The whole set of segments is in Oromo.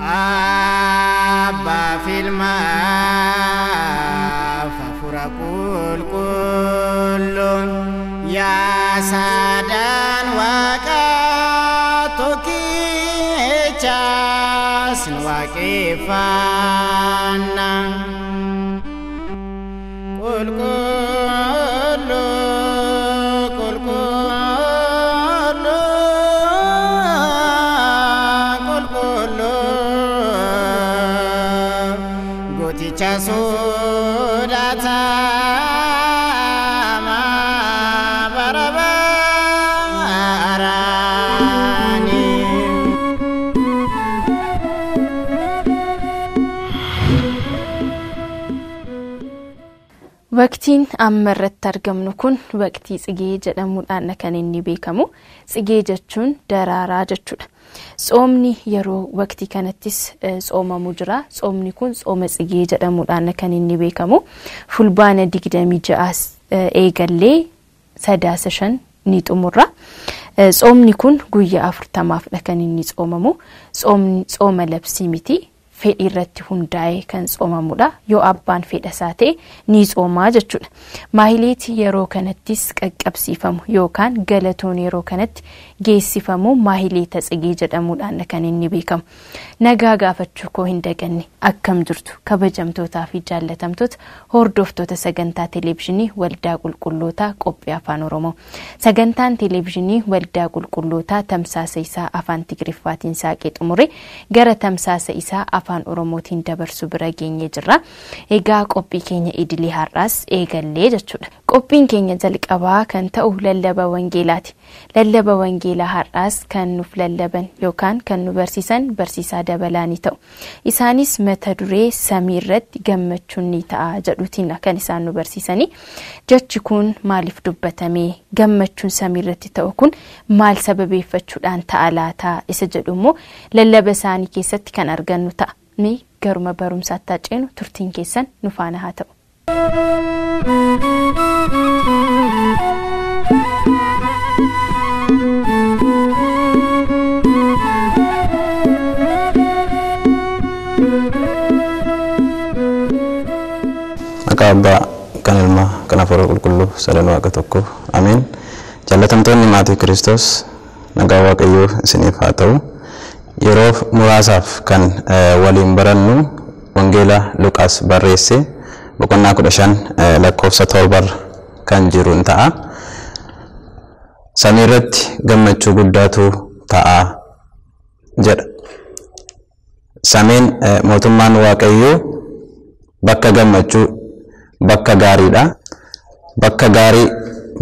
Abba filma fafura kulkulun ya sadan waka toki chas wakifana kulkulu kulkulu kulkulu goticha sudata Waqtiin amma irratti argamnu kun waqtii tsigee jedhamuudhaan kan inni beekamu. Tsigee jechuun daraaraa jechuudha. Tsoomni yeroo waqtii kanattis tsoomamu jira. Tsoomni kun tsooma tsigee jedhamuudhaan kan inni beekamu. Fulbaana 26 eegallee sadaasa 5 ni xumurra. Tsoomni kun guyyaa 40 kan inni tsoomamu. Tsooma labsii miti. Fedhii irratti hundaa'ee kan tsoomamudha. Yoo abbaan fedha isaa ta'e ni tsoomaa jechuudha. Maahileetii yeroo kanattis qaqqabsiifamu yookaan galatoon yeroo kanatti geessifamu maahileeta tsigee jedhamuudhaan kan inni beekamu. Nagaa gaafachuu koo hin daganne akkam jirtu kabajamtootaa fi jaallatamtoota hordoftoota sagantaa televezyiinii Waldaa Qulqullootaa Qophii Afaan Oromoo. Sagantaan televezyiinii Waldaa Qulqullootaa tamsaasa isaa afaan Tigiriffaatiin saaqee xumure gara tamsaasa isaa afaan Oromootiin dabarsu bira geenye jirra. Egaa qophii keenya idilee har'aas eegallee jechuudha. Qophiin keenya jalqabaa kan ta'u lallaba wangeelaati. Lallaba wangeelaa har'aas kan nuuf lallaban yookaan kan nu barsiisan barsiisaa dabalaanii ta'u. Isaanis mata duree samii irratti gammachuun ni ta'a jedhutiin kan isaan nu barsiisanii. Jechi kun maaliif dubbatamee gammachuun samii irratti ta'u kun maal sababeeffachuudhaan ta'a laata isa jedhu immoo lallaba isaanii keessatti kan argannu ta'a. Ni garuma barumsaatti ceenu turtiin keessan nu faana haa ta'u. Abbaa kan ilma kan hafuura qulqulluu sadan waaqa tokko ameen. Jaallatamtoonni maatii Kiristoos nagaa waaqayyoo isiniif haa ta'u. Yeroo muraasaaf kan waliin barannu wangeela Luqaas barreesse boqonnaa 15 lakkoofsa 7 kan jiru ta'a. Samii irratti gammachuu guddaatu ta'a jedha. Samiin mootummaan waaqayyoo bakka gammachuu bakka gaariidha. Bakka gaarii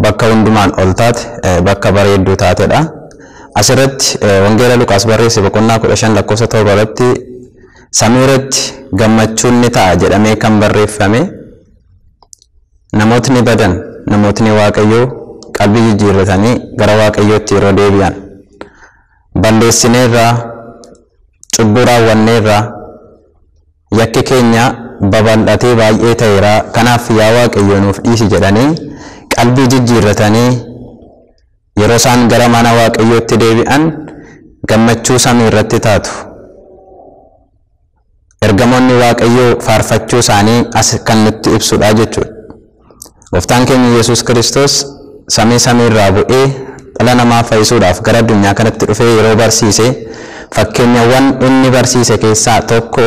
bakka hundumaan ol taate bakka bareedduu taatedha. Asirratti wangeela Luqaas barreesse boqonnaa 15 lakkoofsa 7 irratti samii irratti gammachuun ni ta'a jedhamee kan barreeffame. Namootni badan namootni waaqayyoo qalbii jijjiirratanii gara waaqayyootti yeroo deebi'an balleessineerraa cubbuu raawwanneerraa yakki keenya babal'atee baay'ee ta'eera kanaaf yaa waaqayyoo nuuf dhiisi jedhanii qalbii jijjiirratanii yeroo isaan gara mana waaqayyootti deebi'an gammachuu samii irratti taatu. Ergamoonni waaqayyoo faarfachuu isaanii as kan nutti ibsudha jechuudha. Gooftaan keenya Yesuus Kiristoos samii irraa bu'ee dhala namaa fayyisuudhaaf gara addunyaa kanatti dhufee yeroo barsiise fakkeenyawwan inni barsiise keessaa tokko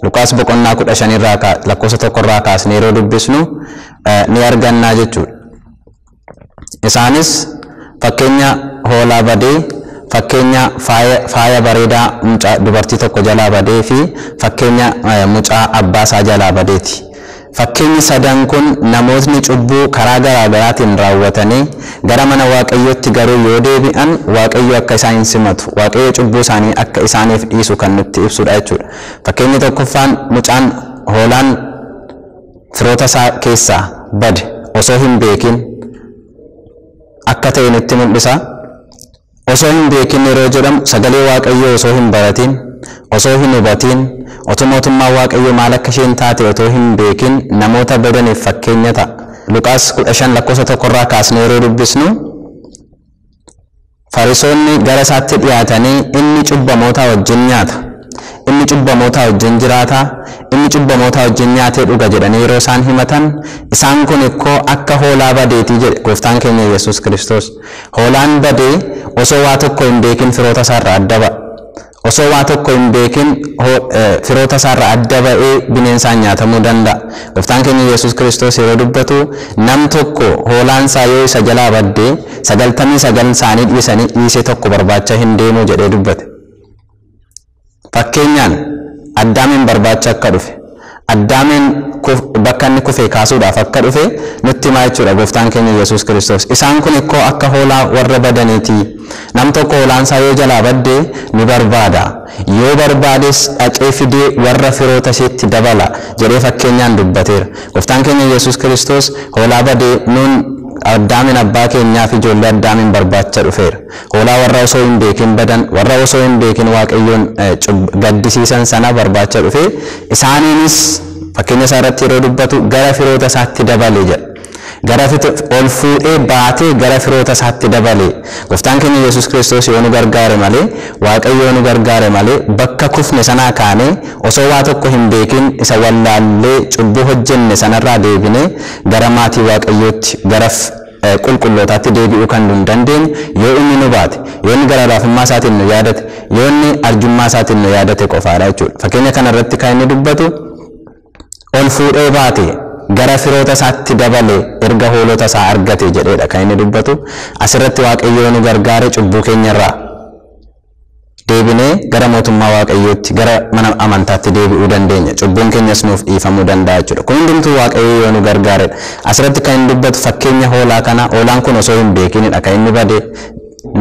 Luqaas boqonnaa 15 irraa lakkoofsa 1 irraa kaasnee yeroo dubbisnu ni argannaa jechuudha. Isaanis fakkeenya hoolaa badee, fakkeenya faaya bareedaa mucaa dubartii tokko jalaa badee fi fakkeenya mucaa abbaasaa jalaa badeeti. Fakkeenyi sadan kun namootni cubbuu karaa garaa garaatiin raawwatanii gara mana waaqayyootti garuu yoo deebi'an waaqayyo akka isaan simatu, waaqayyo cubbuu isaanii akka isaaniif dhiisu kan nutti ibsudha jechuudha. Fakkeenyi tokkoffaan mucaan hoolaan firoota isaa keessaa bade osoo hin beekin akka ta'e nutti mul'isa. Osoo hin beekin yeroo jedhamu sagalee waaqayyoo osoo hin baratin, osoo hin hubatin, otoo mootummaa waaqayyoo maal akka isheen taate otoo hin beekin namoota badaniif fakkeenya ta'a. Luqaas 15 lakkoofsa 1 irraa kaasnee yeroo dubbisnu Farisoonni gara isaatti dhiyaatanii inni cubbamoota wajjin nyaata, inni cubbamoota wajjin jiraata inni cubbamoota wajjin nyaatee dhuga jedhanii yeroo isaan himatan isaan kun ikkoo akka hoolaa badeetii jedhe gooftaan keenya Yesuus Kiristoos. Hoolaan badee osoo waa tokko hin beekin firoota isaarraa adda ba'a. Osoo waa tokko hin beekin firoota isaarraa adda ba'ee bineensaan nyaatamuu danda'a. Gooftaan keenya Yesuus Kiristoos yeroo dubbatu nam tokko hoolaan isaa yoo isa jalaa baddee 99 isaanii dhiisee tokko barbaacha hin deemuu jedhee dubbate. Fakkeenyaan Addaamiin barbaacha akka dhufe Addaamiin bakka inni kufee kaasuudhaaf akka dhufe nutti himaa jechuudha gooftaan keenya Yesuus Kiristoos. Isaan kun ikkoo akka hoolaa warra badaniiti. Nam tokko hoolaan isaa yoo jalaa baddee ni barbaada. Yoo barbaades dhaqee fidee warra firoota isheetti dabala jedhee fakkeenyaan dubbateera. Gooftaan keenya Yesuus Kiristoos hoolaa badee nuun Addaamin abbaa keenyaaf ijoollee Addaamin barbaacha dhufeera. Hoolaa warra osoo hin beekin badan warra osoo hin beekin Waaqayyoon gaddisiisan sana barbaacha dhufe isaaniinis fakkeenya isaa irratti yeroo dubbatu gara firoota isaatti dabale jedha. Gara ol fuudhee baatee gara firoota isaatti dabale. Gooftaan keenya Yesuus Kiristoos yoo nu gargaare malee Waaqayyo nu gargaare malee bakka kufne sanaa kaanee osoo waa tokko hin beekin isa wallaallee cubbuu hojjenne sanarraa deebinee gara maatii Waaqayyootti gara qulqullootaatti deebi'uu kan nu dandeenyu yoo inni nu baate yoo inni gara laafummaa isaatiin nu yaadate yoo inni arjummaa isaatiin nu yaadate qofaadha jechuudha. Fakkeenya kana irratti kan inni dubbatu ol fuudhee baate gara firoota isaatti dabale erga hoolota isaa argate jedheedha kan inni dubbatu. Asirratti Waaqayyo nu gargaare cubbuu keenyarraa deebinee gara mootummaa Waaqayyootti gara mana amantaatti deebi'uu dandeenya. Cubbuun keenyas nuuf dhiifamuu danda'a jechuudha. Kun hundumtuu Waaqayyo yoo nu gargaare. Asirratti kan inni dubbatu fakkeenya hoolaa kana. Hoolaan kun osoo hin beekinidha kan inni bade.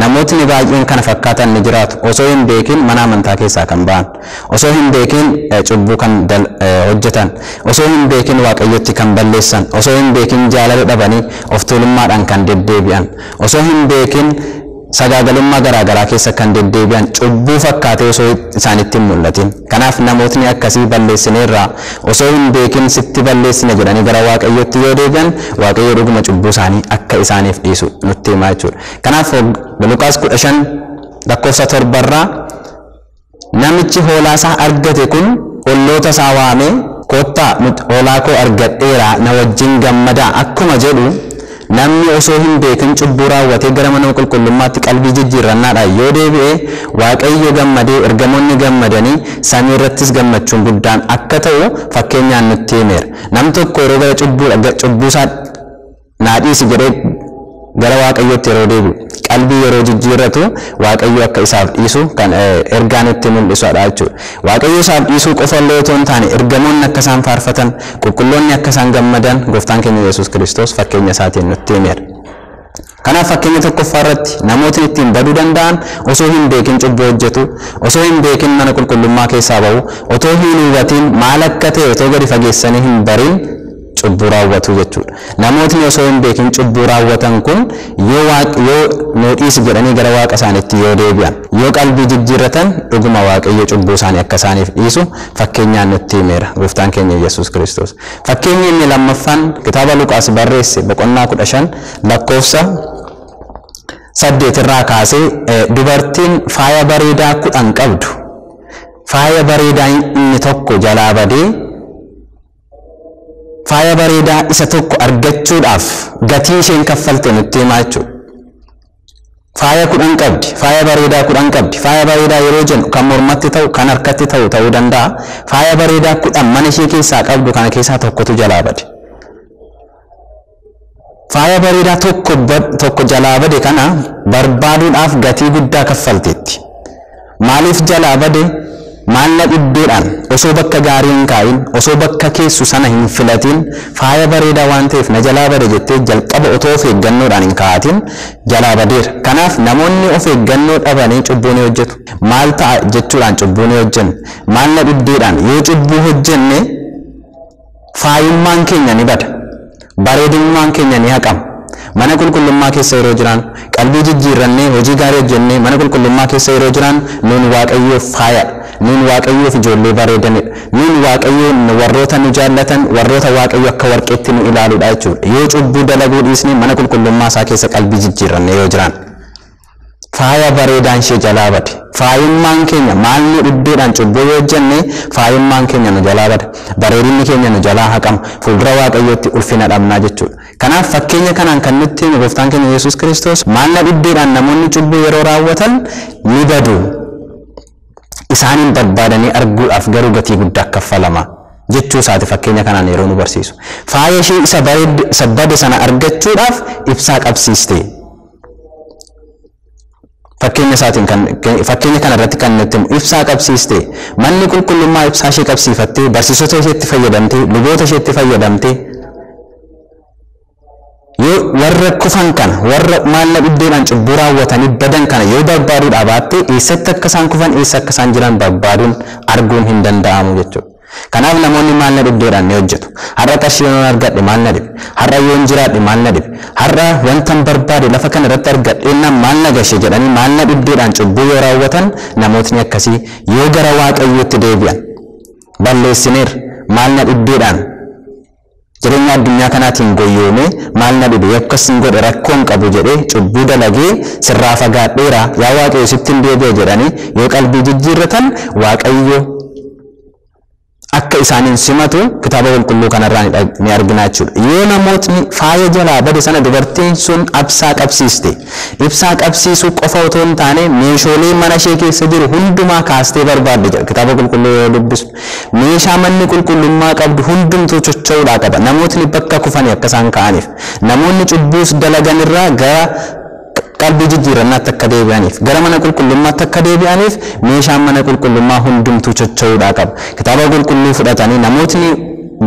Namootni baay'een kana fakkaatan ni jiraatu. Osoo hin beekin mana amantaa keessaa kan ba'an. Osoo hin beekin cubbuu kan hojjetan. Osoo hin beekin Waaqayyotti kan balleessan. Osoo hin beekin jaalala dhabanii of tuulummaadhaan kan deddeebi'an. Osoo hin beekin sagaagalummaa garaagaraa keessa kan deddeebi'an cubbuu fakkaatee osoo isaanitti hin mul'atin. Kanaaf namootni akkasii balleessineerraa osoo hin beekin sitti balleessine jedhanii gara Waaqayyotti yoo deebi'an Waaqayyo dhuguma cubbuu isaanii akka isaaniif dhiisu nutti himaa jechuudha. Kanaaf Luqaas 15:7 namichi hoolaa isaa argate kun olloota isaa waamee kottaa hoolaa koo argadheera na wajjin gammadaa akkuma jedhu namni osoo hin beekin cubbuu raawwatee gara mana qulqullummaatti qalbii jijjiirrannaadhaan yoo deebi'e Waaqayyo gammadee ergamoonni gammadanii samii irrattis gammachuun guddaan akka ta'u fakkeenyaan nutti himeera. Nam tokko yeroo gara cubbuu isaa naadhiisi jedhee gara Waaqayyootti yeroo deebi'u qalbii yeroo jijjiirratu Waaqayyo akka isaaf dhiisu kan ergaan itti mul'isudha jechuudha. Waaqayyo isaaf dhiisuu qofa illee otoo hin taane ergamoonni akka isaan faarfatan qulqulloonni akka isaan gammadan gooftaan keenya Yesuus Kiristoos fakkeenya isaatiin nutti himeera. Kanaaf fakkeenya tokkoffaa irratti namootni ittiin baduu danda'an osoo hin beekin cubbuu hojjetu, osoo hin beekin mana qulqullummaa keessaa ba'u, otoo hin hubatiin maal akka ta'e otoo gadi fageessanii hin bariin cubbuu raawwatu jechuudha. Namootni osoo hin beekin cubbuu raawwatan kun yoo noodhiis jedhanii gara Waaqa isaaniitti yoo deebi'an yoo qalbii jijjiirratan dhuguma Waaqayyo cubbuu isaanii akka isaaniif dhiisu fakkeenyaan nutti himeera gooftaan keenya Yesuus Kiristoos. Fakkeenyi inni lammaffaan kitaaba Luqaas barreesse boqonnaa 15 lakkoofsa 8 irraa kaasee dubartiin faaya bareedaa 10 qabdu faaya bareedaa inni tokko jalaa badee faaya bareedaa isa tokko argachuudhaaf gatii isheen kaffalte nutti himaa jechuudha. Faaya 10 qabdi, faaya bareedaa 10 qabdi. Faaya bareedaa yeroo jennu kan mormatti ta'u, kan harkatti ta'uu danda'a. Faaya bareedaa 10 mana ishee keessaa qabdu kana keessaa tokkotu jalaa bade. Faaya bareedaa tokko jalaa bade kana barbaaduudhaaf gatii guddaa kaffalteetti. Maaliif jalaa bade? Maalla dhibbeedhaan osoo bakka gaarii hin kaa'in osoo bakka keessu sana hin filatin faaya bareedaa waan ta'eef na jalaa bade jettee jalqaba otoo of eeggannoodhaan hin kaa'atin jalaa badeera. Kanaaf namoonni of eeggannoo dhabanii cubbuu ni hojjetu. Maal ta'a jechuudhaan cubbuu ni hojjenna. Maalla dhibbeedhaan yoo cubbuu hojjenne faayummaan keenya ni bada. Bareedummaan keenya ni haqama. Mana qulqullummaa keessa yeroo jiran qalbii jijjiirrannee hojii gaarii hojjennee mana qulqullummaa keessa yeroo jiran nuun Waaqayyoof faaya. Nuun Waaqayyoof ijoollee bareedanidha. Nuun Waaqayyoon warroota nu jaallatan warroota Waaqayyo akka warqeetti nu ilaaludha jechuudha. Yoo cubbuu dalaguu dhiisne mana qulqullummaa isaa keessa qalbii jijjiirrannee yoo jiran. faaya bareedaan ishee jalaa bade. Faayummaan keenya maalni dhibbeedhaan cubbuu yoo hojjenne faayummaan keenya nu jalaa bade. Bareedinni keenya nu jalaa haqama. Fuuldura Waaqayyootti ulfina dhabnaa jechuudha. Kanaaf fakkeenya kanaan kan nutti himu gooftaan keenya Yesuus Kiristoos maalna dhibbeedhaan namoonni cubbuu yeroo raawwatan ni badu. Isaanin barbaadanii arguudhaaf garuu gatii guddaa kaffalama jechuu isaati fakkeenya kanaan yeroo nu barsiisu. Faaya ishee isa bade sana argachuudhaaf ibsaa qabsiiste. Fakkeenya kana irratti kan nutti himu ibsaa qabsiiste. Manni qulqullummaa ibsaa ishee qabsiifattee barsiisota isheetti fayyadamtee luboota isheetti fayyadamtee yoo warra kufan kana warra maalna dhibbeedhaan cubbuu raawwatanii badan kana yoo barbaaduudhaa baatte eessatti akka isaan kufan eessa akka isaan jiran barbaaduun arguun hin danda'amu jechuudha. Kanaaf namoonni maalna dhibbeedhaan ni hojjetu. Har'a qarshii yoon argadhe maalna dhibe. Har'a yoon jiraadhe maalna dhibe. Har'a wantan barbaade lafa kana irratti argadheenna maalna gashe jedhanii maalna dhibbeedhaan cubbuu yoo raawwatan namootni akkasii yoo gara Waaqayyootti deebi'an balleessineer maalna dhibbeedhaan jireenya addunyaa kanaatiin goyyoome maalna dhibe yakkasin godhe rakkoon qabu jedhee cubbuu dalagee sirraa fagaadheera yaa Waaqayyo sittin deebi'a jedhanii yoo qalbii jijjiirratan Waaqayyo akka isaanin simatu kitaaba qulqulluu kanarraa ni arginaa jechuudha. Yoo namootni faaya jalaa bade sana dubartiin sun ibsaa qabsiiste. Ibsaa qabsiisuu qofa otoo hin taane meeshaalee mana ishee keessa jiru hundumaa kaastee barbaadde jedha kitaaba qulqulluu yoo dubbisu. Meeshaa manni qulqullummaa qabdu hundumtuu socho'uudhaa qaba. Namootni bakka kufanii akka isaan ka'aniif. Namoonni cubbuus dalagan irraa gara qalbii jijjiirannaatti akka deebi'aniif gara mana qulqullummaatti akka deebi'aniif meeshaan mana qulqullummaa hundumtuu socho'uudhaa qaba. Kitaaba qulqulluu fudhatanii namootni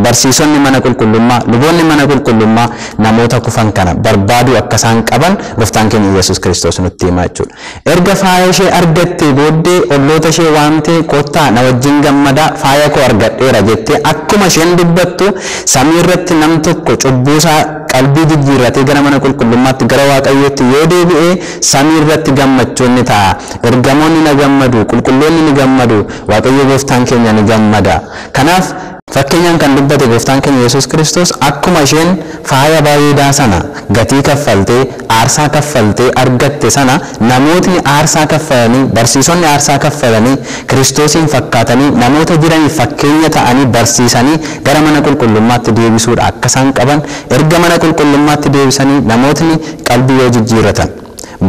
barsiisonni mana qulqullummaa luboonni mana qulqullummaa namoota kufan kana barbaaduu akka isaan qaban gooftaan keenya Yesuus Kiristoos nutti himaa jechuudha. Erga faaya ishee argattee booddee olloota ishee waamtee kottaa na wajjin gammadaa faaya koo argadheera jettee akkuma isheen dubbattu samii irratti nam tokko cubbuusaa qalbii jijjiirratee gara mana qulqullummaatti gara Waaqayyootti yoo deebi'ee samii irratti gammachuun ni ta'a. Ergamoonni ni gammadu, qulqulloonni ni gammadu, Waaqayyo gooftaan keenya ni gammada. Kanaaf fakkeenyaan kan dubbate gooftaan keenya Yesuus Kiristoos akkuma isheen faaya bareedaa sana gatii kaffaltee aarsaa kaffaltee argatte sana namootni aarsaa kaffalanii barsiisonni aarsaa kaffalanii Kiristoosin fakkaatanii namoota jiraniif fakkeenya ta'anii barsiisanii gara mana qulqullummaatti deebisuudha akka isaan qaban erga mana qulqullummaatti deebisanii namootni qalbii yoo jijjiirratan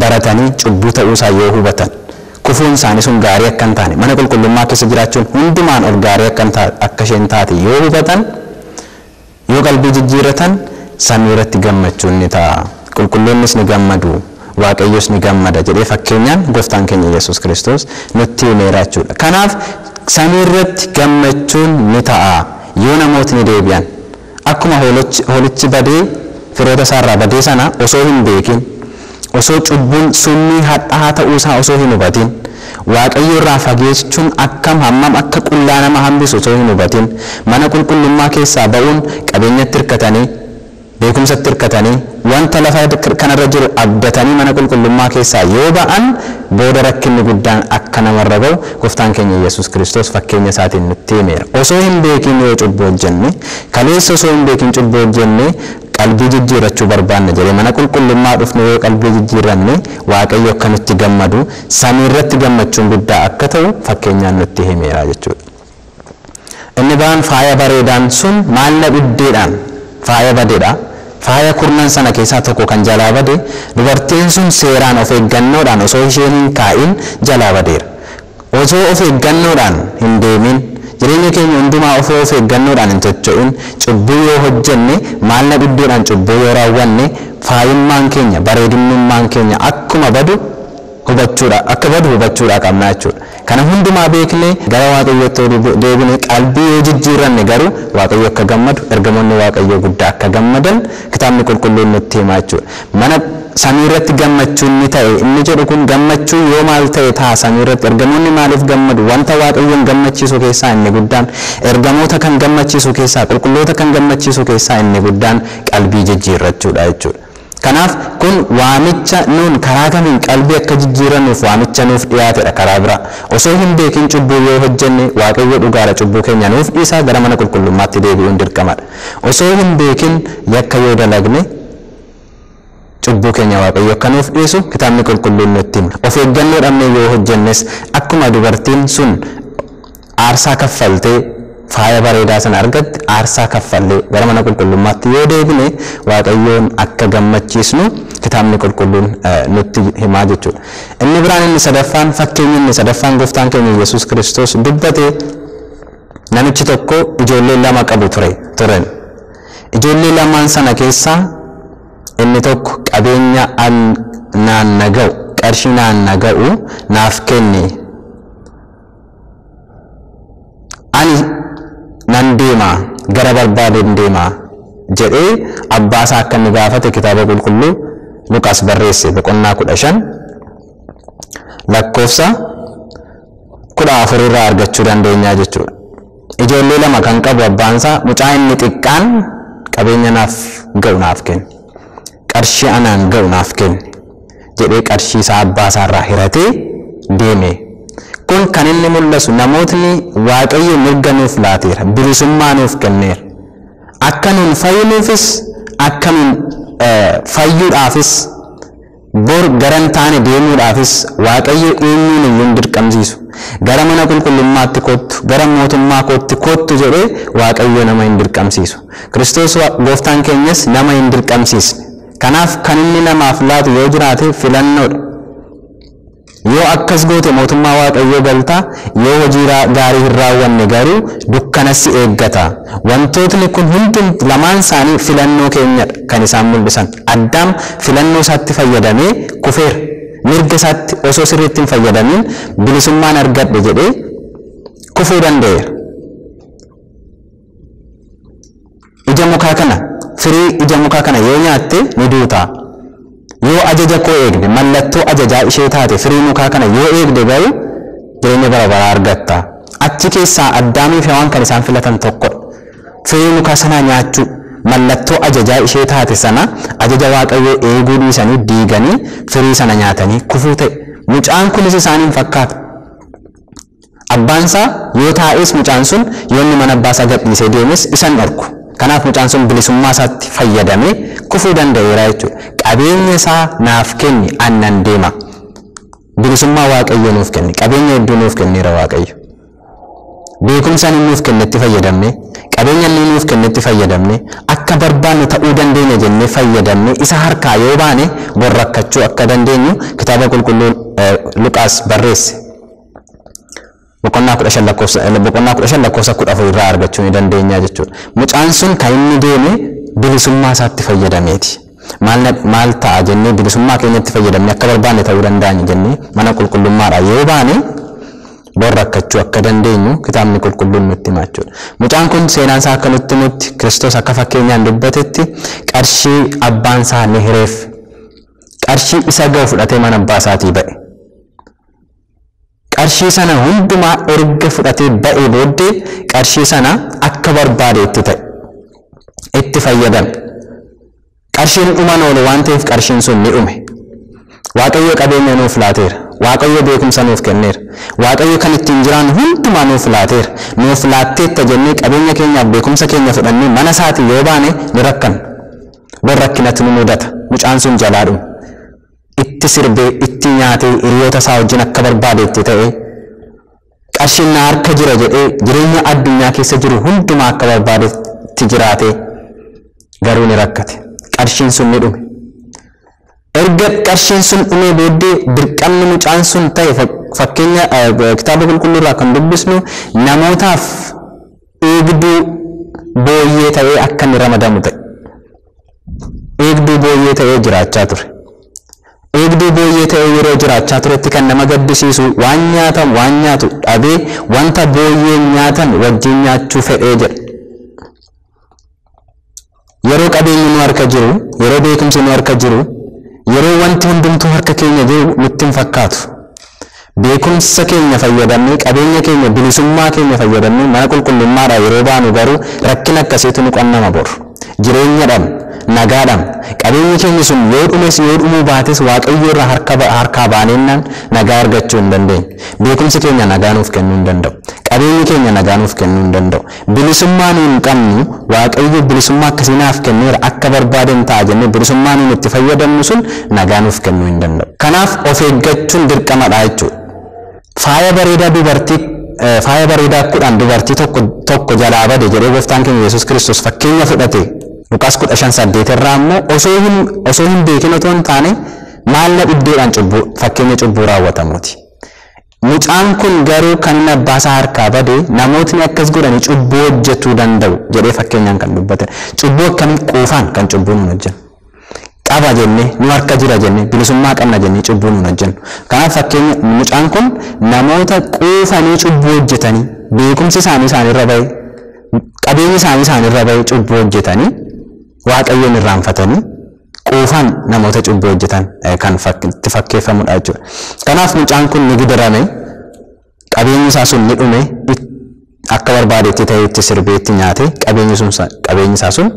baratanii cubbuu ta'uusaa yoo hubatan kufuun isaanii sun gaarii akka hin taane mana qulqullummaa keessa jiraachuun hundumaan ol gaarii akka isheen taate yoo hubatan yoo qalbii jijjiirratan samii irratti gammachuun ni ta'a. Qulqulloonnis ni gammadu, Waaqayyos ni gammada jedhee fakkeenyaan gooftaan keenya Yesuus Kiristoos nutti himeera jechuudha. Kanaaf samii irratti gammachuun ni ta'a yoo namootni deebi'an akkuma hoolichi badee firoota isaarraa badee sana osoo hin beekin osoo cubbuun summii hadhaa ta'uusaa osoo hin hubatin Waaqayyo irraa fageessuun akkam hammam akka qullaa nama hambisu osoo hin hubatin mana qulqullummaa keessaa ba'uun qabeenyatti hirkatanii beekumsatti hirkatanii wanta lafa kanarra jiru abdatanii mana qulqullummaa keessaa yoo ba'an booda rakkinni guddaan akka namarra ga'u gooftaan keenya Yesuus Kiristoos fakkeenya isaatiin nutti himeera. Osoo hin beekin yoo cubbuu hojjenne kaleessa osoo hin beekin cubbuu hojjenne qalbii jijjiirrachuu barbaanna jedhee mana qulqullummaa dhufne yoo qalbii jijjiirranne Waaqayyo akka nutti gammadu samii irratti gammachuun guddaa akka ta'u fakkeenyaan nutti himeera jechuudha. Inni baan faaya bareedaan sun maalna dhibbeedhaan faaya badeedha. Faaya kurnan sana keessaa tokko kan jalaa bade dubartiin sun seeraan of eeggannoodhaan osoo isheen hin kaa'in jalaa badeera. Osoo of eeggannoodhaan hin deemin jireenya keenya hundumaa of eeggannoodhaan hin socho'in cubbuu yoo hojjenne maalna dhibbeedhaan cubbuu yoo raawwanne faayummaan keenya bareedinummaan keenya akkuma badu hubachuudha qabna jechuudha. Kana hundumaa beekne gara Waaqayyootti deebine qalbii yoo jijjiirranne garuu Waaqayyo akka gammadu ergamoonni Waaqayyo guddaa akka gammadan kitaabni qulqulluun nutti himaa jechuudha. Mana samii irratti gammachuun ni ta'e inni jedhu kun gammachuu yoo maal ta'e ta'a samii irratti ergamoonni maaliif gammadu wanta Waaqayyoon gammachiisu keessaa inni guddaan ergamoota kan gammachiisu keessaa qulqulloota kan gammachiisu keessaa inni guddaan qalbii jijjiirrachuudha jechuudha. Kanaaf kun waamicha nuun karaa kamiin qalbii akka jijjiirannuuf waamicha nuuf dhiyaatedha karaa biraa. Osoo hin beekin cubbuu yoo hojjenne Waaqayyo dhugaadha cubbuu keenya nuuf dhiisaa gara mana qulqullummaatti deebi'uun dirqamadha. Osoo hin beekin yakka yoo dalagne cubbuu keenya Waaqayyo akka nuuf dhiisu kitaabni qulqulluun nutti hima. Of eeggannoo dhabnee yoo hojjennes akkuma dubartiin sun aarsaa kaffaltee faaya bareedaa sana argatte aarsaa kaffallee gara mana qulqullummaatti yoo deebine Waaqayyoon akka gammachiisnu kitaabni qulqulluun nutti himaa jechuudha. Inni biraan inni sadaffaan fakkeenyi inni sadaffaan gooftaan keenya Yesuus Kiristoos dubbate namichi tokko ijoollee lama qabu turen. Ijoollee lamaan sana keessaa inni tokko qabeenya naan naga'u qarshii naan naga'u naaf kenni. Ani nan deema gara barbaadeen deema jedhee abbaasaa akka inni gaafate kitaaba qulqulluu Luqaas barreesse boqonnaa 15 lakkoofsa 14 irraa argachuu dandeenya jechuudha. Ijoollee lama kan qabu abbaansaa mucaa inni xiqqaan qabeenya naaf ga'u naaf kenni. Qarshii anaan ga'u naaf kenni jedhee qarshii isaa abbaasaa irraa hiratee deeme. Kun kan inni mul'isu namootni Waaqayyo mirga nuuf laateera, bilisummaa nuuf kenneera. Akka nuun fayyinuufis akka nuun fayyuudhaafis bor garan taane deemuudhaafis Waaqayyo eenyuun iyyuu dirqamsiisu. Gara mana qulqullummaatti kottu, gara mootummaa kootti kottu jedhee Waaqayyo nama hin dirqamsiisu. Kiristoos gooftaan keenyas nama hin dirqamsiisne. Kanaaf kan inni namaaf laatu yoo jiraate filannoodha. Yoo akkas goote mootummaa Waaqayyoo galtaa, yoo hojii gaarii hin raawwanne garuu dukkanasi eeggata. Wantootni kun hundi lamaan isaanii filannoo keenyadha kan isaan mul'isan. Addaam filannoo isaatti fayyadamee kufeera. Mirga isaatti osoo sirriitti hin fayyadamin bilisummaan argadhe jedhee kufuu danda'eera. Ija mukaa kana, firii ija mukaa kana yoo nyaatte ni duuta. Yoo ajaja koo eegde mallattoo ajajaa ishee taate firii mukaa kana yoo eegde garuu jireenya bara baraa argatta. Achi keessaa Addaamii fi Hawaan kan isaan filatan tokkodha. Firii mukaa sana nyaachuu mallattoo ajajaa ishee taate sana ajaja Waaqayyoo eeguu dhiisanii diiganii firii sana nyaatanii kufuu ta'e. Mucaan kunis isaaniin fakkaata. Abbaansaa yoo taa'es mucaan sun yoo inni mana abbaasaa gadhiisee deemes isan dhorku. Kanaaf mucaan sun bilisummaa isaatti fayyadamee kufuu danda'eera jechuudha. Qabeenya isaa naaf kenni annan deema. Bilisummaa Waaqayyo nuuf kenni. Qabeenya hedduu nuuf kenneera Waaqayyo. Beekumsa inni nuuf kennetti fayyadamne, qabeenya inni nuuf kennetti fayyadamne, akka barbaannu ta'uu dandeenya jennee fayyadamne isa harkaa yoo baane bor rakkachuu akka dandeenyu kitaaba qulqulluu Luqaas barreesse. Boqonnaa 15 lakkoofsa 14 irraa argachuu ni dandeenya jechuudha. Mucaan sun kan inni deeme bilisummaa isaatti fayyadameeti. Maal ta'a jennee bilisummaa keenyatti fayyadamne akka barbaanne ta'uu danda'an jennee mana qulqullummaadhaa yoo baane bor rakkachuu akka dandeenyu kitaabni qulqulluun nutti hima jechuudha. Mucaan kun seenaan isaa akka nutti himutti Kiristoos akka fakkeenyaan dubbatetti qarshii abbaan isaa ni hireef. Qarshii isa ga'u fudhatee mana abbaa isaatii ba'e. Qarshii sana hundumaa erga fudhatee ba'ee booddee qarshii sana akka barbaade itti ta'e. Itti fayyadame. Qarshiin dhuman oolu waan ta'eef qarshiin sun ni dhume. Waaqayyo qabeenya nuuf laateera. Waaqayyo beekumsa nuuf kenneera. Waaqayyo kan ittiin jiraannu hundumaa nuuf laateera. Nuuf laatteetta jennee qabeenya keenyaaf beekumsa keenya fudhannee mana isaatii yoo baane ni rakkanna. Bor rakkinatti nu mudata. Mucaan sun jalaa dhume. Itti sirbee, itti nyaatee, hiriyoota isaa wajjin akka barbaade itti ta'e. Qarshiin na harka jira jedhee jireenya addunyaa keessa jiru hundumaa akka barbaadetti jiraatee garuu ni rakkate. Qarshiin sun ni dhume. Erga qarshiin sun dhumee booddee dirqamni mucaan sun ta'e fakkeenya kitaaba qulqulluu irraa kan dubbisnu namootaaf eegduu booyyee ta'ee akka inni ramadamu ta'e. Eegduu booyyee ta'ee jiraachaa ture. Eegduu booyyee ta'ee yeroo jiraachaa turetti kan nama gaddisiisu waan nyaatu dhabee wanta booyyee nyaatan wajjin nyaachuu fedhee jedha. Yeroo qabeenyi nu harka jiru, yeroo beekumsi nu harka jiru, yeroo wanti hundumtuu harka keenya jiru nutti hin fakkaatu. Beekumsa keenya fayyadamnee, qabeenya keenya, bilisummaa keenya fayyadamnee mana qulqullummaadhaa yeroo baanu garuu rakkina akkasiitu nu qannama boru. Jireenya dhabna. nagaadhaan qabeenyi keenya sun yoo dhumes yoo dhumuu baates waaqayyo irraa harkaa baaneennan nagaa argachuu hin dandeenye. Beekumsi keenya nagaa nuuf kennuu hin danda'u. Qabeenyi keenya nagaa nuuf kennuu hin danda'u. Bilisummaa nuyi hin qabnu waaqayyo bilisummaa akkasii naaf kenneera akka barbaadan ta'a jennee bilisummaa nuyi itti fayyadamnu sun nagaa nuuf kennuu hin danda'u. Kanaaf of eeggachuun dirqamadha jechuudha. Faaya bareedaa kudhan dubartii tokko jalaa bade jedhee gooftaan keenya Yesuus Kiristoos fakkeenya fudhate Luqaas 15:8 irraa immoo osoo hin beekin otoo hin taane maal na dhibdeedhaan fakkeenya cubbuu raawwatamuuti. Mucaan kun garuu kan inni abbaasaa harkaa bade namootni akkas godhanii cubbuu hojjetuu danda'u jedhee fakkeenyaan kan dubbate. Cubbuu akkamii quufaan kan cubbuu nuun hojjennu. Qaba jennee nu harka jira jennee bilisummaa qabna jennee cubbuu nuun hojjennu. Kanaaf fakkeenya mucaan kun namoota quufanii cubbuu hojjetanii beekumsi isaaniirra bahe qabeenyi isaaniirra bahe cubbuu hojjetanii waaqayyoon irraanfatanii quufaan namoota cubbuu hojjetan kan itti fakkeeffamudha jechuudha. Kanaaf mucaan kun ni gidirame qabeenyi isaa sun ni dhume akka barbaadetti ta'etti sirbeetti nyaate qabeenyi isaa sun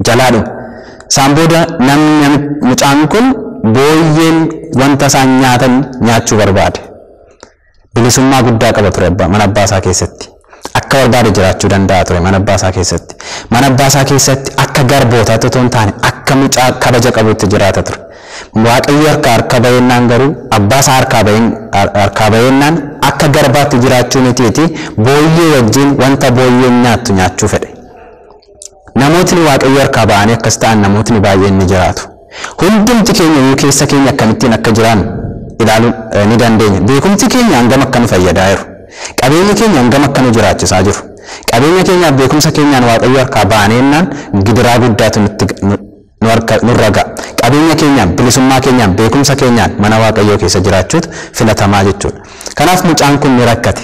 jalaa dhume. Isaan booda namni mucaan kun booyyeen wanta isaan nyaatan nyaachuu barbaade. Bilisummaa guddaa qaba ture mana abbaasaa keessatti. Akka barbaade jiraachuu danda'a ture mana abbaasaa keessatti. Mana abbaasaa keessatti akka garbootaatti otoo hin taane akka mucaa kabaja qabutti jiraata ture. Waaqayyo harka bayeennaan garuu abbaasaa harkaa bayeennaan akka garbaatti jiraachuu mitiiti booyyee wajjin wanta booyyeen nyaattu nyaachuu fedhe. Namootni waaqayyo harkaa ba'anii akkas ta'an namootni baay'een ni jiraatu. Hundumti keenya yoo keessa keenya akkamittiin akka jiraannu ilaaluu ni dandeenya. Beekumsi keenya hangam akka nu fayyadaa jiru. Qabeenyi keenya hangam akka nu jiraachisaa jiru. Qabeenya keenyaaf beekumsa keenyaan waaqayyo harkaa ba'aneennaan gidiraa guddaatu nurra ga'a. Qabeenya keenyaan bilisummaa keenyaan beekumsa keenyaan mana waaqayyoo keessa jiraachuutu filatamaa jechuudha. Kanaaf mucaan kun ni rakkate.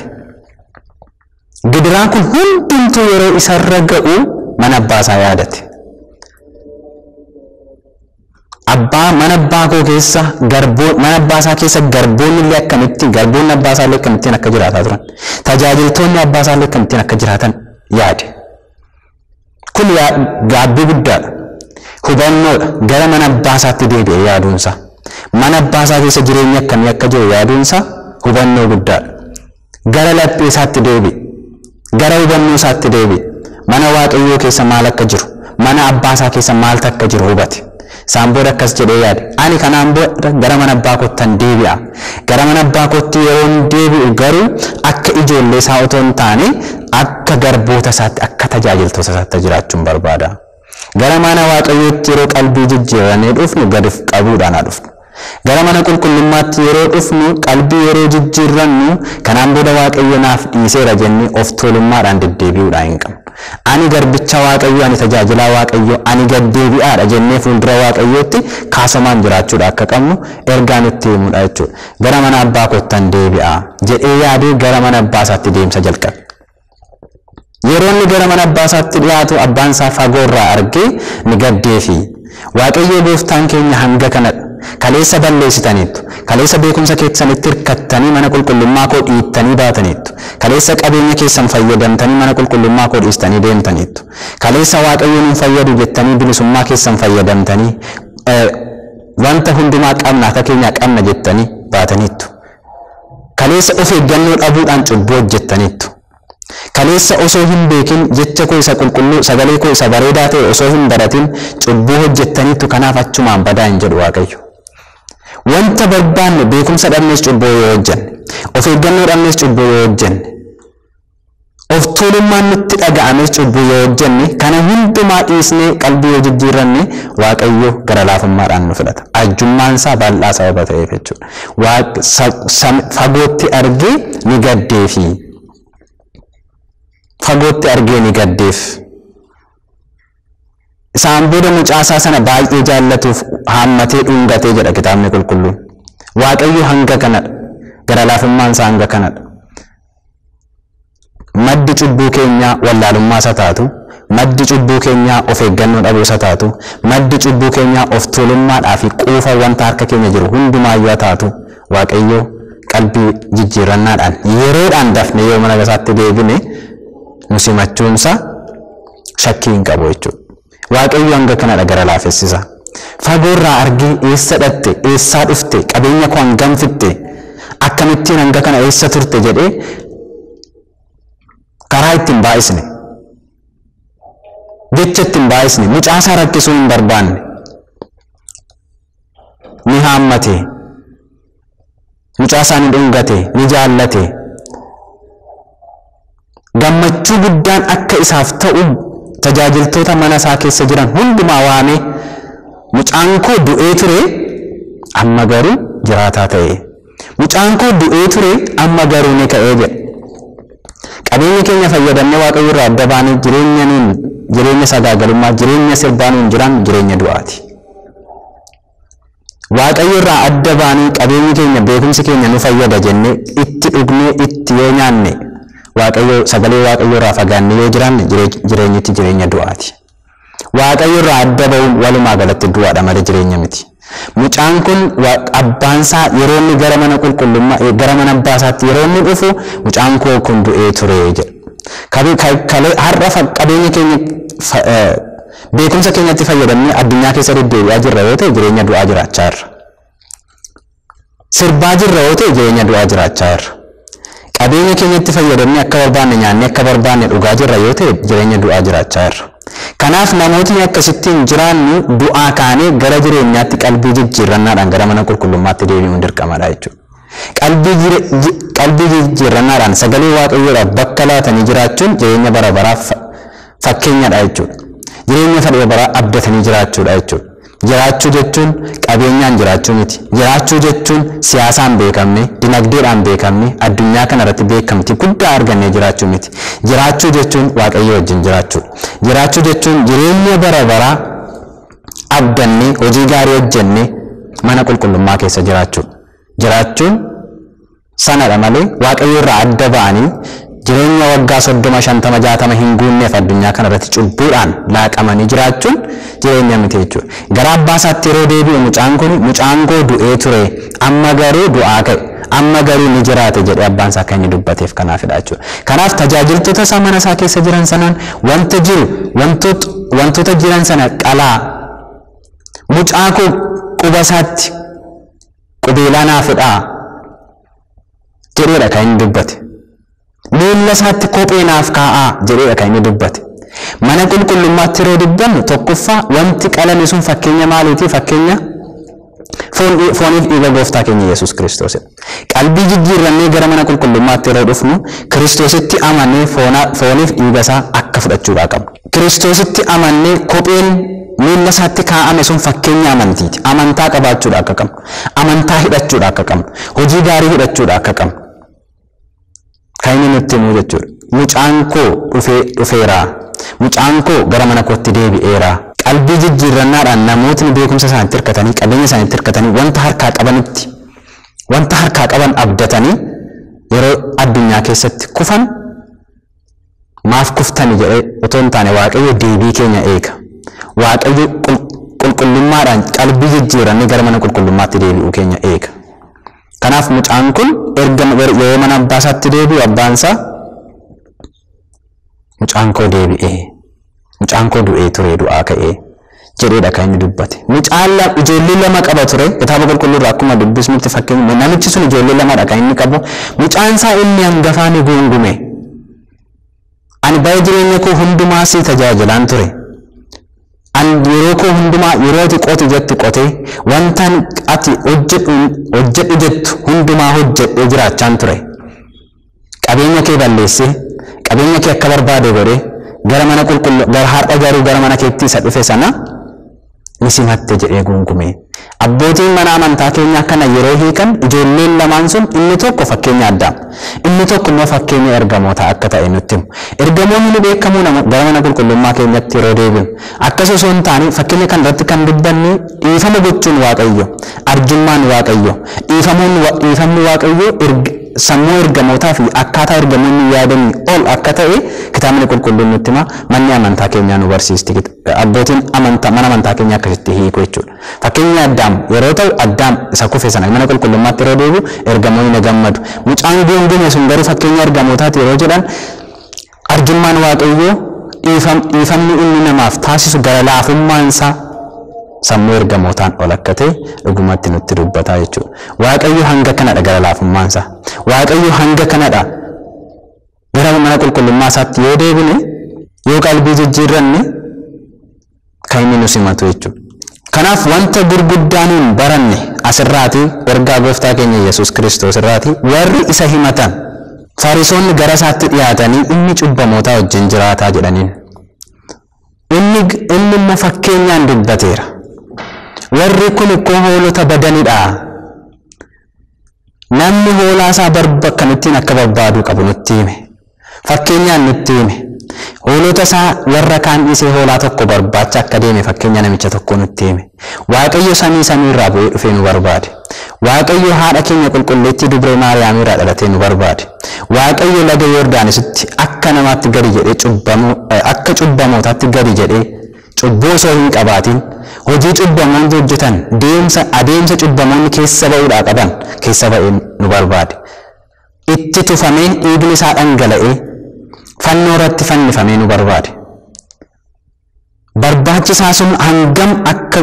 Gidiraan kun hundumtuu yeroo isarra ga'u mana abbaasaa yaadate. Mana abbaa koo keessa mana abbaasaa keessa garboonni illee garboonni abbaasaa illee akkamittiin akka jiraataa turan. Tajaajiltoonni abbaasaa illee akkamittiin akka jiraatan yaade. Kun gaabbii guddaadha. Hubannoodha. Gara mana abbaasaatti deebi'ee yaaduunsa. Mana abbaasaa keessa jireenya akkamii akka jiru yaaduunsa hubannoo guddaadha. Gara laphee isaatti deebi'e. Gara hubannoo isaatti deebi'e. Mana waaqayyoo keessa maal akka jiru, mana abbaasaa keessa maaltu akka jiru hubate. Isaan booda akkas jedhee yaade. Ani kanaan booda gara mana abbaa koottan deebi'a. Gara mana abbaa kootti yeroo deebi'u garuu akka ijoollee isaa otoo hin taane akka garboota isaatti akka tajaajiltoota isaatti jiraachuun barbaada. Gara mana waaqayyootti yeroo qalbii jijjiirannee dhufnu gadi qabuudhaan dhufnu. Gara mana qulqullummaatti yeroo dhufnu qalbii yeroo jijjiirannu kanaan booda waaqayyo naaf dhiiseera jennee of tuulummaadhaan deddeebi'uudhaan hin qabnu. Ani garbicha waaqayyo ani tajaajilaa waaqayyo ani gaddeebi'aadha jennee fuuldura waaqayyootti kaasamaan jiraachuudha akka qabnu ergaan itti himudha jechuudha. Gara mana abbaa koottan deebi'a jedhee yaadee gara mana abbaasaatti deemsa jalqabe. Yeroo inni gara mana abbaasaatti dhiyaatu abbaan isaa fagoorraa argee ni gaddeefi. Waaqayyo gooftaan keenya hanga kanadha. Kaleessa balleessitaniittu. Kaleessa beekumsa keessanitti hirkattanii mana qulqullummaa koo dhiittanii baataniittu. Kaleessa qabeenya keessan fayyadamtanii mana qulqullummaa koo dhiistanii deemtaniittu. Kaleessa waaqayyo nun fayyadu jettanii bilisummaa keessan fayyadamtanii wanta hundumaa qabna akka keenya qabna jettanii baataniittu. Kaleessa of eeggannoo dhabuudhaan cubbuu hojjettaniittu. Kaleessa osoo hin beekin jecha koo isa qulqulluu sagalee koo isa bareedaa ta'e osoo hin baratin cubbuu hojjettaniittu kanaaf achumaan badaa hin jedhu waaqayyo. Wanta barbaanne beekumsa dhabnes cubbuu yoo hojjenne, of eeggannoo dhabnes cubbuu yoo hojjenne, of tuulummaan nutti dhaga'ames cubbuu yoo hojjenne, kana hundumaa dhiisnee qalbii yoo jijjiiranne waaqayyo gara laafummaadhaan nu fudhata. Ajjummaan isaa bal'aa sababa ta'eef jechuudha. Fagootti argee ni gaddeefi. Fagootti argee ni gaddeef. Isaan booda mucaasaa sana baay'ee jaallatuuf haammatee dhungatee jedha kitaabni qulqulluun. Waaqayyo hanga kanadha. Gara laafummaan isaa hanga kanadha. Maddi cubbuu keenyaa wallaalummaa isa taatu. Maddi cubbuu keenyaa of eeggannoo dhabuu isa taatu. Maddi cubbuu keenyaa of tuulummaadhaa fi quufa wanta harka keenya jiru hundumaayyuu taatu. Waaqayyo qalbii jijjiirannaadhaan yeroodhaan dafne yoo mana isaatti deebine nu simachuunsa shakkii hin qabu jechuudha. waaqayyo hanga kana dhagara laafessisa fagoorraa argii eessa dhatte eessaa dhufte qabeenya koo hangam fitte akkamittiin hanga kana eessa turte jedhee karaa ittiin baay'isne jecha ittiin baay'isne mucaasaa rakkisuu hin barbaanne ni haammate mucaasaa ni dhungate ni jaallate gammachuu guddaan akka isaaf ta'u tajaajiltoota mana isaa keessa jiran hundumaa waamee mucaan koo du'ee ture amma garuu jiraataa ta'e mucaan koo du'ee ture amma garuu ni ka'ee jedhe qabeenya keenya fayyadamnee waaqayyo irraa adda baanee jireenya sagaagalummaa jireenya sirbaa nuun jiran jireenya du'aati waaqayyo irraa adda baanee qabeenyi keenya beekumsi keenya nu fayyada jennee itti dhugnee itti yoo nyaanne waaqayyo sagalee waaqayyo irraa fagaannee yoo jiraanne jireenyitti jireenya du'aati waaqayyo irraa adda ba'uun walumaa galatti du'aadha malee jireenya miti mucaan kun abbaansaa yeroo inni gara mana qulqullummaa gara mana abbaasaatti yeroo inni dhufu mucaan koo kun du'ee ture jedha har'a qabeenya keenya beekumsa keenyatti fayyadamnee addunyaa keessa deddeebi'aa jirra yoo ta'e jireenya du'aa jiraachaa jirra sirbaa jirra yoo ta'e jireenya du'aa jiraachaa jirra qabeenya keenyatti fayyadamnee akka barbaanne nyaannee akka barbaanne dhugaa jirra yoo ta'e jireenya du'aa jiraachaa jirra kanaaf namootni akkasittiin jiraannu du'aa kaanee gara jireenyaatti qalbii jijjiirrannaadhaan gara mana qulqullummaatti deebi'uun dirqamadha jechuudha qalbii jijjiirrannaadhaan sagalee waaqayyoodhaaf bakka laatanii jiraachuun jireenya bara baraaf fakkeenyadha jechuudha jireenya fedhii bara abdatanii jiraachuudha jechuudha jiraachuu jechuun qabeenyaan jiraachuu miti jiraachuu jechuun siyaasaan beekamne dinagdeedhaan beekamne addunyaa kana irratti beekamti guddaa argannee jiraachuu miti jiraachuu jechuun waaqayyo wajjin jiraachuu jechuun jireenya bara bara abdannee hojii gaarii hojjennee mana qulqullummaa keessa jiraachuun sanadha malee waaqayyo irraa adda ba'anii jireenya waggaa 30-50-60 hin guunneef addunyaa kana irratti cubbuudhaan laaqamanii jiraachuun jireenya miti jechuudha. Gara abbaasaatti yeroo deebi'u mucaan koo du'ee ture amma garuu du'aa ka'e amma garuu ni jiraate jedhee abbaan isaa kan inni dubbateef kanaafidha jechuudha. Kanaaf tajaajiltoota isaa mana isaa keessa jiran sanaan wanta jiru wantoota jiran sana qalaa mucaa koo quba isaatti qubeelaa naafidhaa jedheedha kan inni dubbate. Miilla isaatti kophee naaf kaa'aa jedheedha kan inni dubbate. Mana qulqullummaatti yeroo dubbannu tokkoffaa wanti qalame sun fakkeenya maaliiti? Fakkeenya fooniif dhiiga gooftaa keenya Yesuus Kiristoosidha. Qalbii jijjiirrannee gara mana qulqullummaatti yeroo dhufnu Kiristoositti amannee fooniif dhiiga isaa akka fudhachuudhaa qabna. Kiristoositti amannee kopheen miilla isaatti kaa'ame sun fakkeenya amantiiti. Amantaa qabaachuudha akka qabnu. Amantaa hidhachuudha akka qabnu. Hojii gaarii hidhachuudha akka qabnu. Kan inni nutti himuu jechuudha. Mucaan koo dhufeera. Mucaan koo gara mana kootti deebi'eera. Qalbii jijjiirrannaadhaan namootni beekumsa isaaniitti hirkatanii qabeenya isaaniitti hirkatanii wanta harkaa qaban abdatanii yeroo addunyaa keessatti kufan maaf kuftani jedhee otoo hin taane waaqayyo deebii keenya eega. Waaqayyo qulqullummaadhaan qalbii jijjiirrannee gara mana qulqullummaatti deebi'uu keenya eega. Kanaaf mucaan kun erga yeroo mana abbaasaatti deebi'u abbaansaa mucaan koo deebi'ee mucaan koo du'ee ture du'aa ka'ee jedheedha kan inni dubbate. Mucaan ijoollee lama qaba ture kitaaba qulqulluurraa akkuma dubbisnutti fakkeenya namichi sun ijoollee lamadha kan inni qabu. Mucaan isaa inni hangafaa ni guungume. Ani bara jireenya koo hundumaa si tajaajilaan ture. Yeroo koo hundumaa yeroo ati qotu jettu qotee wanta ati hojjedhu jettu hundumaa hojjedhee jiraachaan ture. Qabeenya kee balleessee qabeenya kee akka barbaade godhee gara mana qulqullummaa har'a garuu gara mana keetti isa dhufe sana ni simatte jedhee guungume. Abbootiin mana amantaa keenyaa kana yeroo hiikan ijoolleen lamaan sun inni tokko fakkeenya Addaam inni tokko immoo fakkeenya ergamoota akka ta'e nutti himu. Ergamoonni ni beekamu gara mana qulqullummaa keenyatti yeroo deebinu akkas osoo hin taane fakkeenya kan irratti kan dubbanne dhiifama gochuun Waaqayyo arjummaan Waaqayyo dhiifamni Waaqayyo sammuu ergamootaa fi akkaataa ergamoonni yaadanni ol akka ta'e kitaabni qulqulluun nutti hima. Manni amantaa keenyaa nu barsiisti. Abbootiin mana amantaa keenyaa akkasitti hiiku jechuudha. Fakkeenya Addaam yeroo ta'u Addaam isa kufe sana mana qulqullummaatti yeroo deebi'u ergamoonni ni gammadu. Mucaan guungume sun garuu fakkeenya ergamootaati yeroo jedhan arjummaan Waaqayyoo dhiifamni inni namaaf taasisu gara laafummaansaa sammuu ergamootaan ol akka ta'e dhugumatti nutti dubbataa jechuudha. Waaqayyo hanga kanadha gara laafummaansaa. Waaqayyo hanga kanadha gara mana qulqullummaa isaatti yoo deebine yoo qalbii jijjiirranne kan inni nu simatu jechuudha. Kanaaf wanta gurguddaan hin baranne asirraati ergaa gooftaa keenya Yesuus Kiristoos irraati warri isa himatan Fariisonni gara isaatti dhiyaatanii inni cubbamootaa wajjin jiraataa jedhaniin. Inni immoo fakkeenyaan dubbateera. Warri kun ikkoo hoolota badanidha. Namni hoolaa isaa bakka ittiin akka barbaadu qabu nutti hime. Fakkeenyaan nutti hime. Hoolota isaa warra kaan dhiisee hoolaa tokko barbaacha akka deeme fakkeenya namicha tokko nutti hime. Waaqayyo samii irraa bu'ee dhufee nu barbaade. Waaqayyo haadha keenya qulqulleettii dubree Maariyaam irraa dhalatee nu barbaade. Waaqayyo laga Yordaanositti akka namaatti gadi jedhee akka cubbamootaatti gadi jedhee cubbuu osoo hin qabaatiin hojii cubbamoonni hojjetan adeemsa cubbamoonni keessa ba'uudhaa qaban keessa ba'ee nu barbaade. Itti tufameen dhiigni isaa dhangala'ee fannoo irratti fannifamee nu barbaade. Barbaachisaa sun hangam akka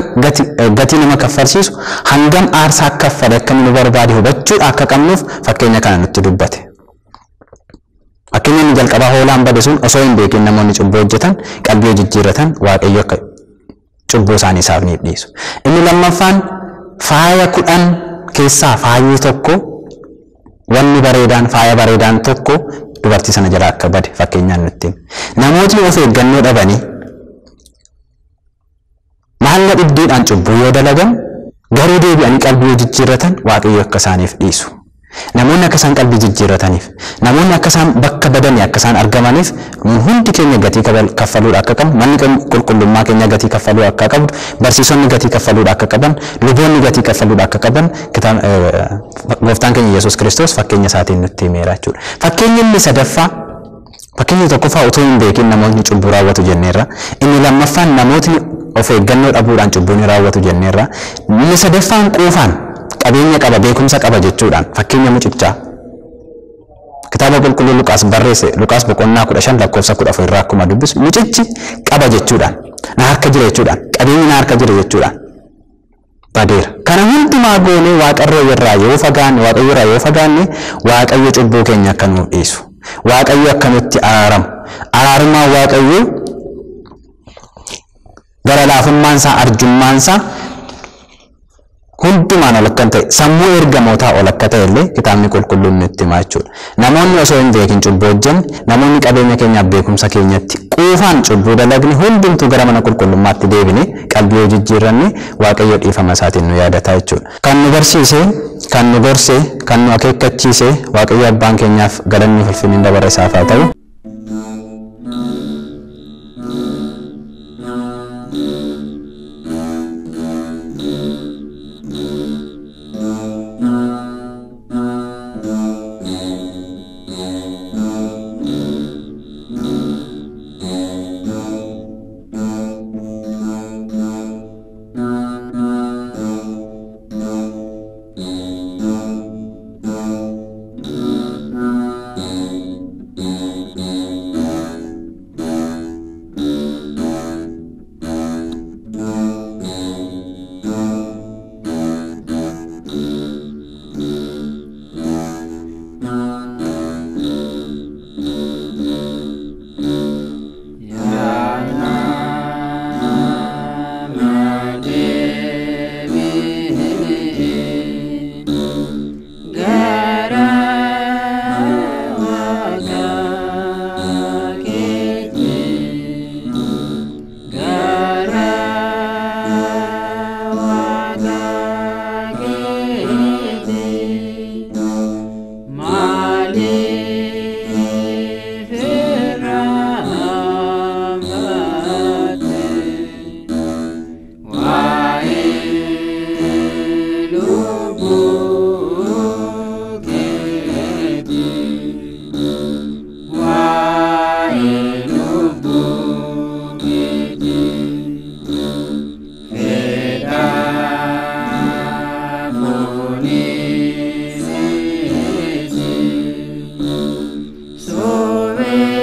gatii nama kaffalchiisu hangam aarsaa akka kaffale akka nu barbaade hubachuudha akka qabnuuf fakkeenya kana nutti dubbate. Fakkeenya inni jalqabaa hoolaan bade sun osoo hin beekin namoonni cubbuu hojjetan qalbii jijjiirratan Waaqayyo akka cubbuu isaanii isaaf ni dhiisu. Inni lammaffaan faaya 10 keessaa faayii tokko wanni bareedaan faaya bareedaan tokko dubartii sana jala akka bade fakkeenyaan nutti. Namootni of eeggannoo dhabanii maalla dhibdeedhaan cubbuu yoo dalagan garuu deebi'anii qalbii jijjiirratan Waaqayyo akka isaaniif dhiisu. Namoonni akka isaan qalbii jijjiirrataniif namoonni akka isaan bakka badanii akka isaan argamaniif hundi keenya gatii kaffaluudha akka qabu manni qulqullummaa keenya gatii kaffaluudha akka qabu barsiisonni gatii kaffaluudha akka qaban luboonni gatii kaffaluudha akka qaban gooftaan keenya Yesuus Kiristoos fakkeenya isaatiin nutti himeera jechuudha. Fakkeenyi inni sadaffaa fakkeenya tokkoffaa utuu hin beekin namoonni cubbuu raawwatu jenneerra. Inni lammaffaan namootni of eeggannoo dhabuudhaan cubbuu ni raawwatu jenneerra. Inni sadaffaan quufaan qabeenya qaba beekumsa qaba jechuudhaan fakkeenya mucichaa kitaaba qulqulluu Luqaas barreesse Luqaas boqonnaa 15 lakkoofsa 14 irraa akkuma dubbisu mucichi qaba jechuudhaan na harka jira jechuudhaan qabeenyi na harka jira jechuudhaan badeera. Kana hundumaa goonee Waaqayyo irraa yoo fagaanne Waaqayyo cubbuu keenya akka nuuf dhiisu Waaqayyo akka nutti araaramu araarummaa Waaqayyo gara laafummaan isaa arjummaan isaa hundumaan ol akka ta'e sammuu ergamootaa ol akka ta'e illee kitaabni qulqulluun nutti hima jechuudha. Namoonni osoo hin beekin cubbuu hojjan namoonni qabeenya keenyaaf beekumsa keenyatti quufaan cubbuu dalagni hundumtuu gara mana qulqullummaatti deebine qalbii yoo jijjiirranne Waaqayyo dhiifama isaatiin nu yaadataa jechuudha. Kan nu barsiise, kan nu gorse, kan nu akeekkachiise Waaqayyo abbaan keenyaaf galanni ulfinni dabara isaaf haa ta'u. Sove